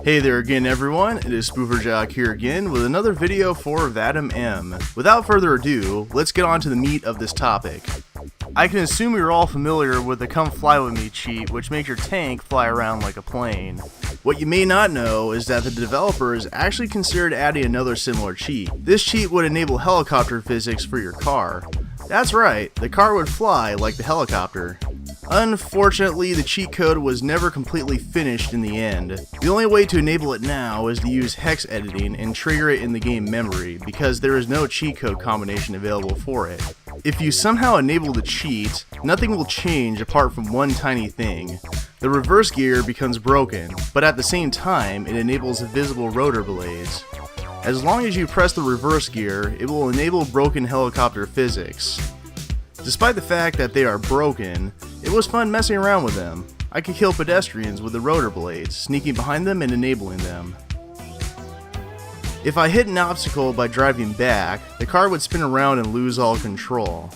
Hey there again everyone, it is Spoofer here again with another video for Vadim M. Without further ado, let's get on to the meat of this topic. I can assume you're all familiar with the Come Fly With Me cheat, which makes your tank fly around like a plane. What you may not know is that the developers actually considered adding another similar cheat. This cheat would enable helicopter physics for your car. That's right, the car would fly like the helicopter. Unfortunately, the cheat code was never completely finished in the end. The only way to enable it now is to use hex editing and trigger it in the game memory, because there is no cheat code combination available for it. If you somehow enable the cheat, nothing will change apart from one tiny thing. The reverse gear becomes broken, but at the same time it enables visible rotor blades. As long as you press the reverse gear, it will enable broken helicopter physics. Despite the fact that they are broken, it was fun messing around with them. I could kill pedestrians with the rotor blades, sneaking behind them and enabling them. If I hit an obstacle by driving back, the car would spin around and lose all control.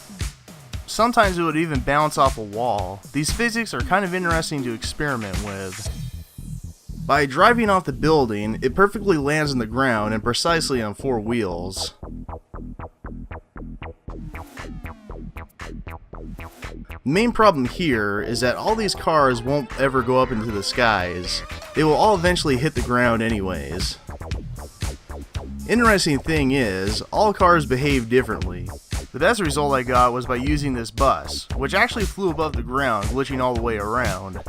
Sometimes it would even bounce off a wall. These physics are kind of interesting to experiment with. By driving off the building, it perfectly lands on the ground and precisely on 4 wheels. The main problem here is that all these cars won't ever go up into the skies. They will all eventually hit the ground anyways. Interesting thing is, all cars behave differently. The best result I got was by using this bus, which actually flew above the ground, glitching all the way around.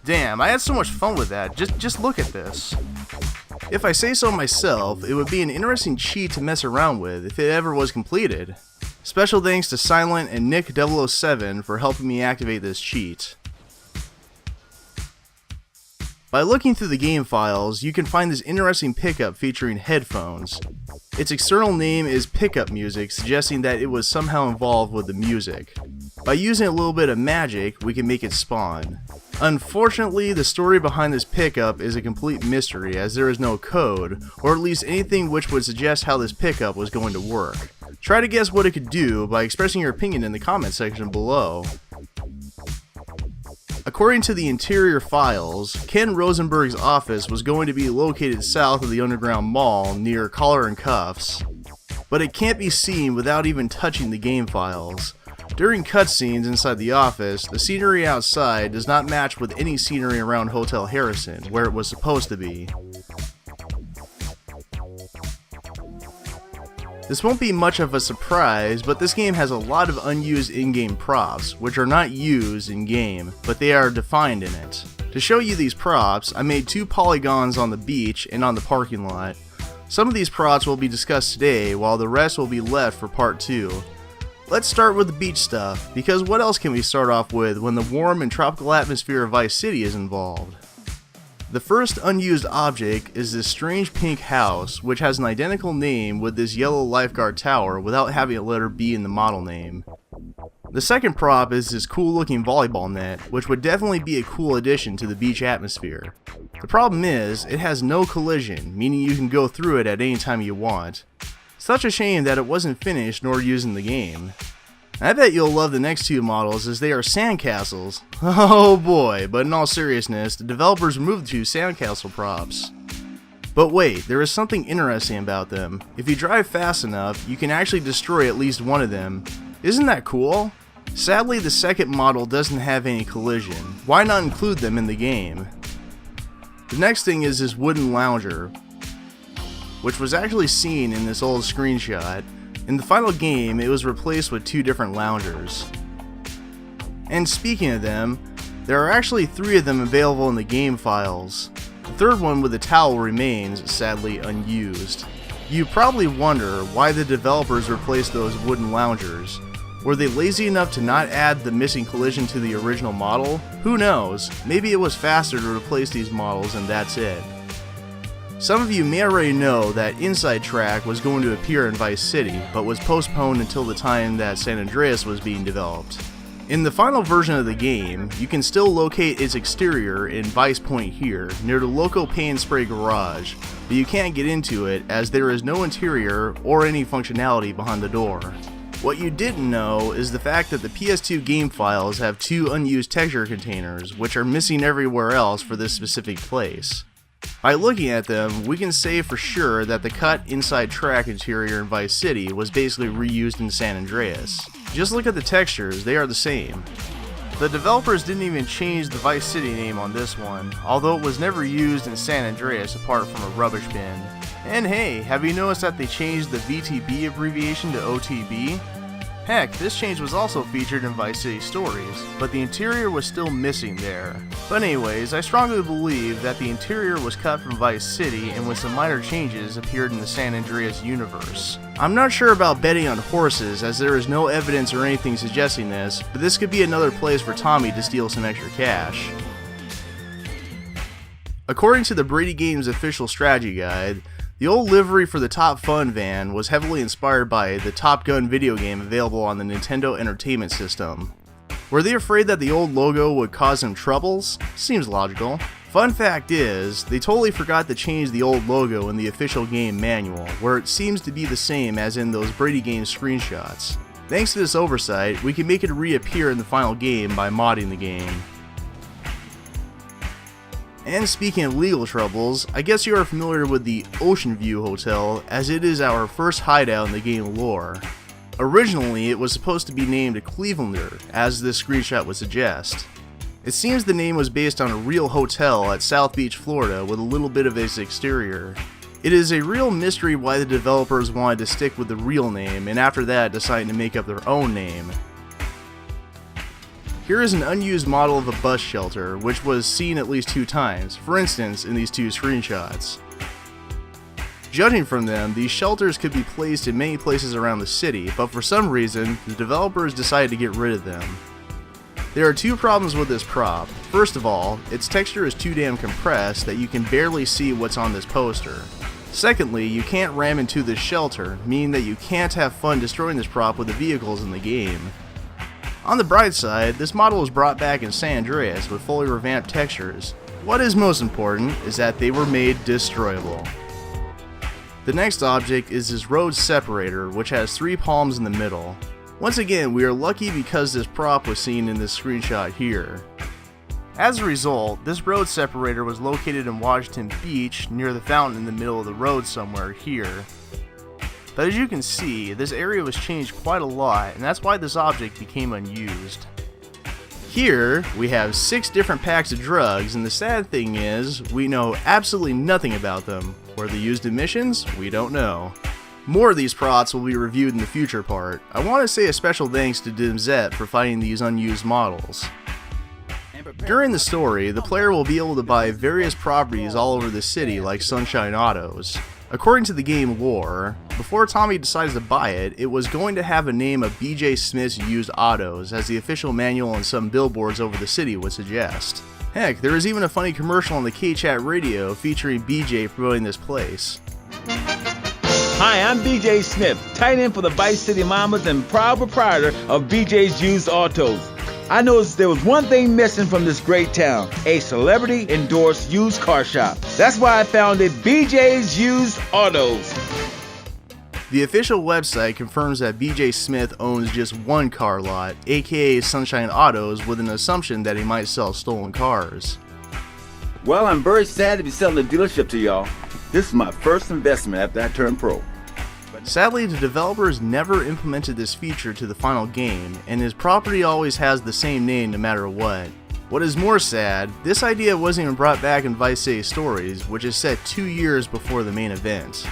Damn, I had so much fun with that, just look at this. If I say so myself, it would be an interesting cheat to mess around with if it ever was completed. Special thanks to Silent and Nick007 for helping me activate this cheat. By looking through the game files, you can find this interesting pickup featuring headphones. Its external name is Pickup Music, suggesting that it was somehow involved with the music. By using a little bit of magic, we can make it spawn. Unfortunately, the story behind this pickup is a complete mystery, as there is no code, or at least anything which would suggest how this pickup was going to work. Try to guess what it could do by expressing your opinion in the comment section below. According to the interior files, Ken Rosenberg's office was going to be located south of the Underground Mall near Collar and Cuffs, but it can't be seen without even touching the game files. During cutscenes inside the office, the scenery outside does not match with any scenery around Hotel Harrison, where it was supposed to be. This won't be much of a surprise, but this game has a lot of unused in-game props, which are not used in-game, but they are defined in it. To show you these props, I made 2 polygons on the beach and on the parking lot. Some of these props will be discussed today, while the rest will be left for part 2. Let's start with the beach stuff, because what else can we start off with when the warm and tropical atmosphere of Vice City is involved? The first unused object is this strange pink house, which has an identical name with this yellow lifeguard tower without having a letter B in the model name. The second prop is this cool looking volleyball net, which would definitely be a cool addition to the beach atmosphere. The problem is, it has no collision, meaning you can go through it at any time you want. Such a shame that it wasn't finished nor used in the game. I bet you'll love the next 2 models as they are sandcastles. Oh boy, but in all seriousness, the developers removed the 2 sandcastle props. But wait, there is something interesting about them. If you drive fast enough, you can actually destroy at least one of them. Isn't that cool? Sadly, the second model doesn't have any collision. Why not include them in the game? The next thing is this wooden lounger, which was actually seen in this old screenshot. In the final game, it was replaced with 2 different loungers. And speaking of them, there are actually 3 of them available in the game files. The third one with the towel remains, sadly, unused. You probably wonder why the developers replaced those wooden loungers. Were they lazy enough to not add the missing collision to the original model? Who knows, maybe it was faster to replace these models and that's it. Some of you may already know that Inside Track was going to appear in Vice City, but was postponed until the time that San Andreas was being developed. In the final version of the game, you can still locate its exterior in Vice Point here, near the Loco Paint Spray garage, but you can't get into it as there is no interior or any functionality behind the door. What you didn't know is the fact that the PS2 game files have 2 unused texture containers, which are missing everywhere else for this specific place. By looking at them, we can say for sure that the cut inside track interior in Vice City was basically reused in San Andreas. Just look at the textures, they are the same. The developers didn't even change the Vice City name on this one, although it was never used in San Andreas apart from a rubbish bin. And hey, have you noticed that they changed the VTB abbreviation to OTB? Heck, this change was also featured in Vice City Stories, but the interior was still missing there. But anyways, I strongly believe that the interior was cut from Vice City and with some minor changes appeared in the San Andreas universe. I'm not sure about betting on horses, as there is no evidence or anything suggesting this, but this could be another place for Tommy to steal some extra cash. According to the Brady Games official strategy guide, the old livery for the Top Fun van was heavily inspired by the Top Gun video game available on the Nintendo Entertainment System. Were they afraid that the old logo would cause them troubles? Seems logical. Fun fact is, they totally forgot to change the old logo in the official game manual, where it seems to be the same as in those Brady Games screenshots. Thanks to this oversight, we can make it reappear in the final game by modding the game. And speaking of legal troubles, I guess you are familiar with the Ocean View Hotel, as it is our first hideout in the game lore. Originally, it was supposed to be named Clevelander, as this screenshot would suggest. It seems the name was based on a real hotel at South Beach, Florida, with a little bit of its exterior. It is a real mystery why the developers wanted to stick with the real name, and after that decided to make up their own name. Here is an unused model of a bus shelter, which was seen at least 2 times, for instance in these 2 screenshots. Judging from them, these shelters could be placed in many places around the city, but for some reason, the developers decided to get rid of them. There are 2 problems with this prop. First of all, its texture is too damn compressed that you can barely see what's on this poster. Secondly, you can't ram into this shelter, meaning that you can't have fun destroying this prop with the vehicles in the game. On the bright side, this model was brought back in San Andreas with fully revamped textures. What is most important is that they were made destroyable. The next object is this road separator, which has 3 palms in the middle. Once again, we are lucky because this prop was seen in this screenshot here. As a result, this road separator was located in Washington Beach near the fountain in the middle of the road somewhere here. But as you can see, this area was changed quite a lot, and that's why this object became unused. Here, we have 6 different packs of drugs, and the sad thing is, we know absolutely nothing about them. Were they used in missions? We don't know. More of these props will be reviewed in the future part. I want to say a special thanks to DMZ for finding these unused models. During the story, the player will be able to buy various properties all over the city like Sunshine Autos. According to the game lore, before Tommy decides to buy it, it was going to have a name of BJ Smith's Used Autos, as the official manual and some billboards over the city would suggest. Heck, there is even a funny commercial on the K-Chat radio featuring BJ promoting this place. Hi, I'm BJ Smith, tight end for the Vice City Mamas and proud proprietor of BJ's Used Autos. I noticed there was one thing missing from this great town, a celebrity-endorsed used car shop. That's why I founded BJ's Used Autos. The official website confirms that BJ Smith owns just one car lot, aka Sunshine Autos, with an assumption that he might sell stolen cars. Well, I'm very sad to be selling the dealership to y'all. This is my first investment after I turned pro. Sadly, the developers never implemented this feature to the final game, and his property always has the same name no matter what. What is more sad, this idea wasn't even brought back in Vice City Stories, which is set 2 years before the main event.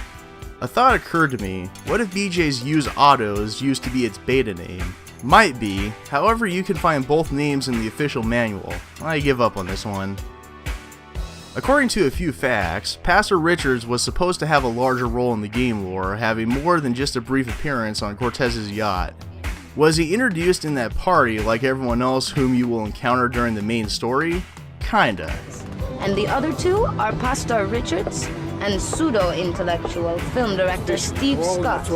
A thought occurred to me, what if BJ's Used Autos used to be its beta name? Might be, however you can find both names in the official manual. I give up on this one. According to a few facts, Pastor Richards was supposed to have a larger role in the game lore, having more than just a brief appearance on Cortez's yacht. Was he introduced in that party like everyone else whom you will encounter during the main story? Kinda. And the other 2 are Pastor Richards and pseudo-intellectual film director Steve Scott.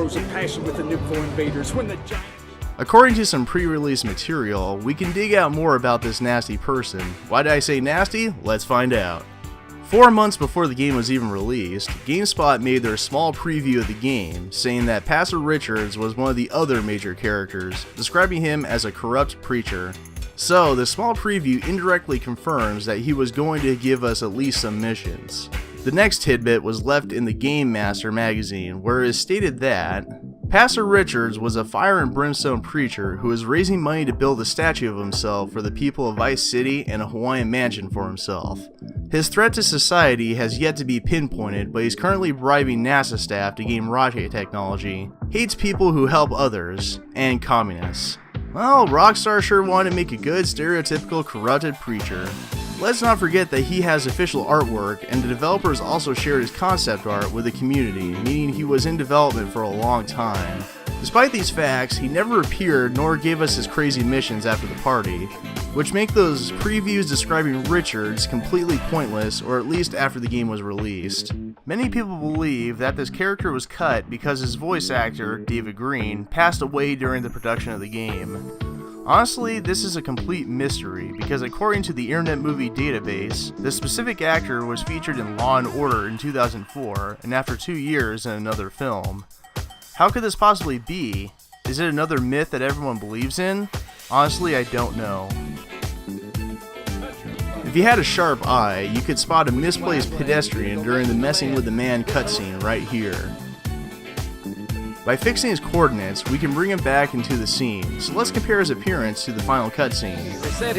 According to some pre-release material, we can dig out more about this nasty person. Why did I say nasty? Let's find out. 4 months before the game was even released, GameSpot made their small preview of the game, saying that Pastor Richards was one of the other major characters, describing him as a corrupt preacher. So, the small preview indirectly confirms that he was going to give us at least some missions. The next tidbit was left in the Game Master magazine, where it is stated that Pastor Richards was a fire and brimstone preacher who was raising money to build a statue of himself for the people of Vice City and a Hawaiian mansion for himself. His threat to society has yet to be pinpointed, but he's currently bribing NASA staff to gain rocket technology, hates people who help others, and communists. Well, Rockstar sure wanted to make a good, stereotypical, corrupted preacher. Let's not forget that he has official artwork, and the developers also shared his concept art with the community, meaning he was in development for a long time. Despite these facts, he never appeared nor gave us his crazy missions after the party, which make those previews describing Richards completely pointless, or at least after the game was released. Many people believe that this character was cut because his voice actor, David Green, passed away during the production of the game. Honestly, this is a complete mystery, because according to the Internet Movie Database, the specific actor was featured in Law & Order in 2004, and after 2 years in another film. How could this possibly be? Is it another myth that everyone believes in? Honestly, I don't know. If you had a sharp eye, you could spot a misplaced pedestrian during the Messing with the Man cutscene right here. By fixing his coordinates, we can bring him back into the scene, so let's compare his appearance to the final cutscene. They said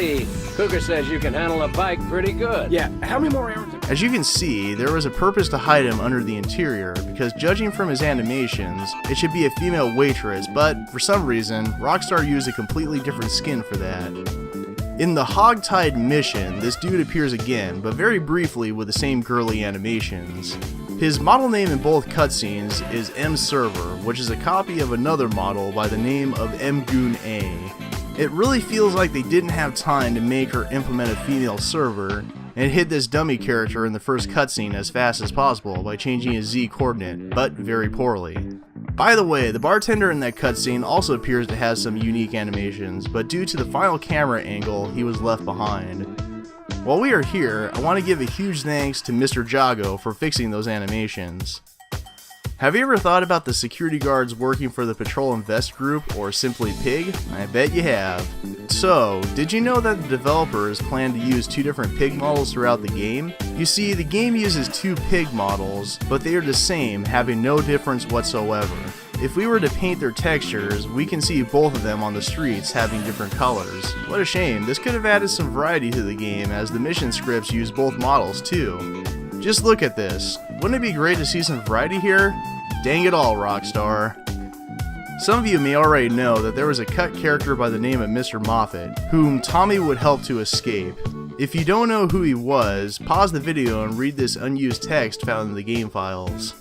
Cougar says you can handle a bike pretty good. Yeah, how many more errands? As you can see, there was a purpose to hide him under the interior, because judging from his animations, it should be a female waitress, but for some reason, Rockstar used a completely different skin for that. In the Hogtied mission, this dude appears again, but very briefly with the same girly animations. His model name in both cutscenes is M Server, which is a copy of another model by the name of M Goon A. It really feels like they didn't have time to make or implement a female server, and hid this dummy character in the first cutscene as fast as possible by changing his Z coordinate, but very poorly. By the way, the bartender in that cutscene also appears to have some unique animations, but due to the final camera angle, he was left behind. While we are here, I want to give a huge thanks to Mr. Jago for fixing those animations. Have you ever thought about the security guards working for the Patrol Invest Group, or simply Pig? I bet you have. So, did you know that the developers plan to use 2 different pig models throughout the game? You see, the game uses 2 pig models, but they are the same, having no difference whatsoever. If we were to paint their textures, we can see both of them on the streets having different colors. What a shame, this could have added some variety to the game, as the mission scripts use both models too. Just look at this. Wouldn't it be great to see some variety here? Dang it all, Rockstar. Some of you may already know that there was a cut character by the name of Mr. Moffat, whom Tommy would help to escape. If you don't know who he was, pause the video and read this unused text found in the game files.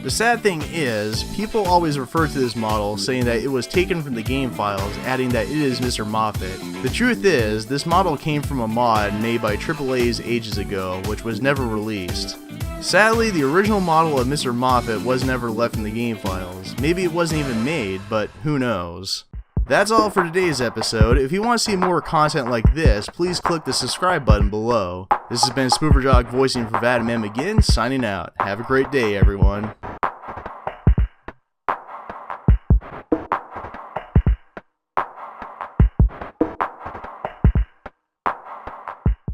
The sad thing is, people always refer to this model saying that it was taken from the game files, adding that it is Mr. Moffat. The truth is, this model came from a mod made by AAA's ages ago, which was never released. Sadly, the original model of Mr. Moffat was never left in the game files. Maybe it wasn't even made, but who knows. That's all for today's episode. If you want to see more content like this, please click the subscribe button below. This has been Spoofer voicing for Vadam again, signing out. Have a great day, everyone.